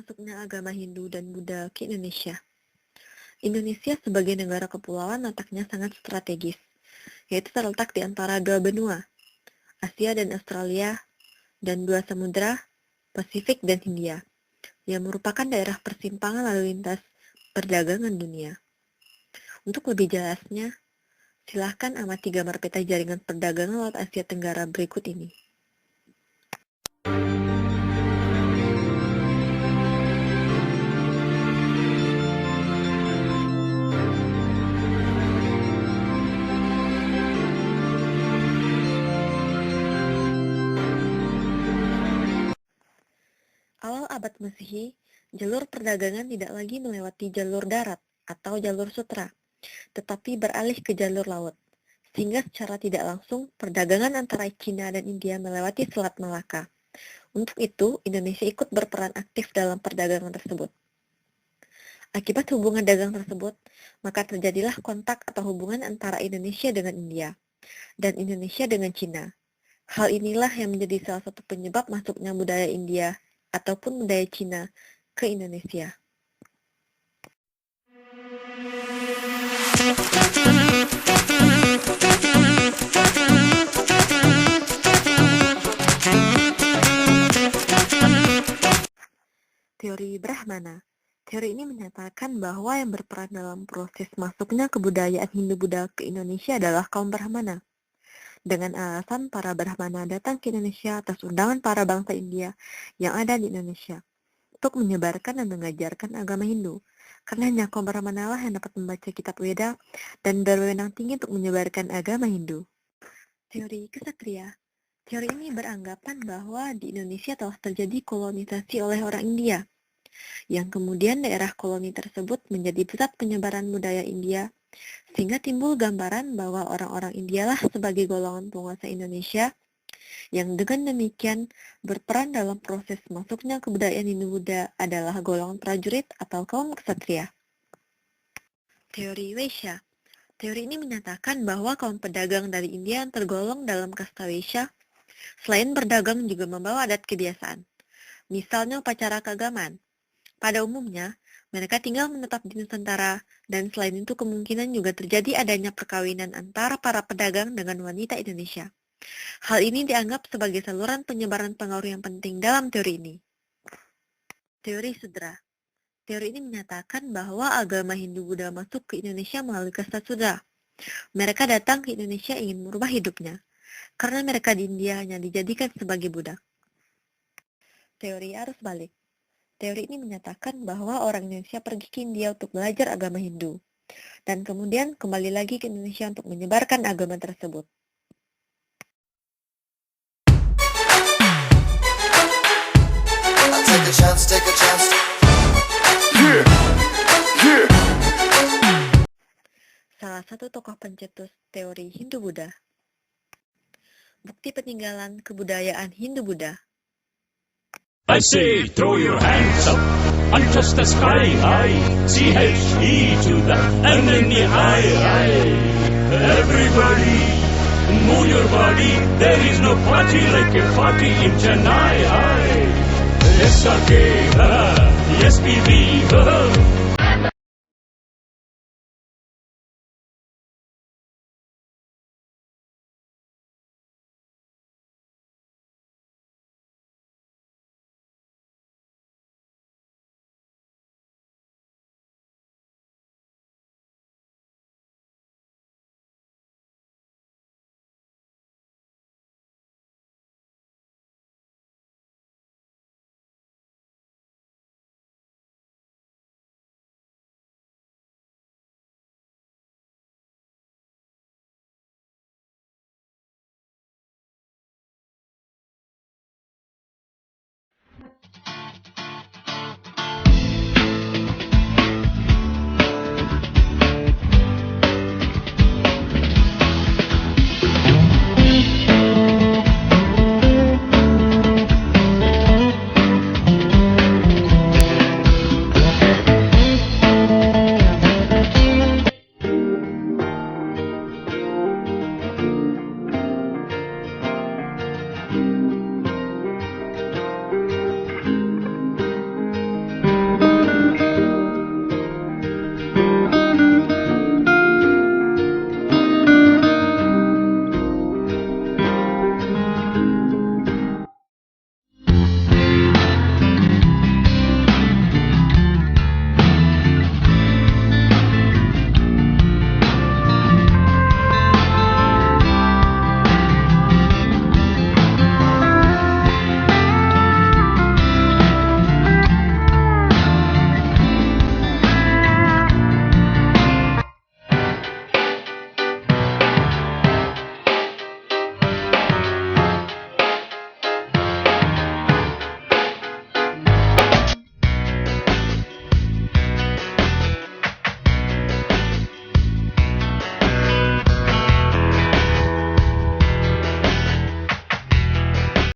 masuknya agama Hindu dan Buddha ke Indonesia. Indonesia sebagai negara kepulauan letaknya sangat strategis, yaitu terletak di antara dua benua, Asia dan Australia, dan dua samudera, Pasifik dan Hindia, yang merupakan daerah persimpangan lalu lintas perdagangan dunia. Untuk lebih jelasnya, silahkan amati gambar peta jaringan perdagangan Laut Asia Tenggara berikut ini. Awal abad Masehi, jalur perdagangan tidak lagi melewati jalur darat atau jalur sutra, tetapi beralih ke jalur laut, sehingga secara tidak langsung perdagangan antara Cina dan India melewati Selat Malaka. Untuk itu, Indonesia ikut berperan aktif dalam perdagangan tersebut. Akibat hubungan dagang tersebut, maka terjadilah kontak atau hubungan antara Indonesia dengan India, dan Indonesia dengan Cina. Hal inilah yang menjadi salah satu penyebab masuknya budaya India ataupun budaya Cina ke Indonesia. Teori Brahmana. Teori ini menyatakan bahwa yang berperan dalam proses masuknya kebudayaan Hindu-Buddha ke Indonesia adalah kaum Brahmana. Dengan alasan para Brahmana datang ke Indonesia atas undangan para bangsa India yang ada di Indonesia untuk menyebarkan dan mengajarkan agama Hindu. Karena hanya kaum Brahmana lah yang dapat membaca kitab Weda dan berwenang tinggi untuk menyebarkan agama Hindu. Teori Ksatria. Teori ini beranggapan bahwa di Indonesia telah terjadi kolonisasi oleh orang India, yang kemudian daerah koloni tersebut menjadi pusat penyebaran budaya India, sehingga timbul gambaran bahwa orang-orang Indialah sebagai golongan penguasa Indonesia yang dengan demikian berperan dalam proses masuknya kebudayaan Hindu-Buddha adalah golongan prajurit atau kaum ksatria. Teori Waisya. Teori ini menyatakan bahwa kaum pedagang dari India yang tergolong dalam kasta Waisya selain berdagang juga membawa adat kebiasaan, misalnya upacara keagamaan. Pada umumnya, mereka tinggal menetap di Nusantara, dan selain itu kemungkinan juga terjadi adanya perkawinan antara para pedagang dengan wanita Indonesia. Hal ini dianggap sebagai saluran penyebaran pengaruh yang penting dalam teori ini. Teori Sudra. Teori ini menyatakan bahwa agama Hindu-Buddha masuk ke Indonesia melalui kasta Sudra. Mereka datang ke Indonesia ingin merubah hidupnya, karena mereka di India hanya dijadikan sebagai budak. Teori Arus Balik. Teori ini menyatakan bahwa orang Indonesia pergi ke India untuk belajar agama Hindu, dan kemudian kembali lagi ke Indonesia untuk menyebarkan agama tersebut. Salah satu tokoh pencetus teori Hindu-Buddha. Bukti peninggalan kebudayaan Hindu-Buddha. I say, throw your hands up and touch the sky high. C-H-E to the M-N-E-I. Everybody, move your body. There is no party like a party in Chennai. S-R-K, S-P-B,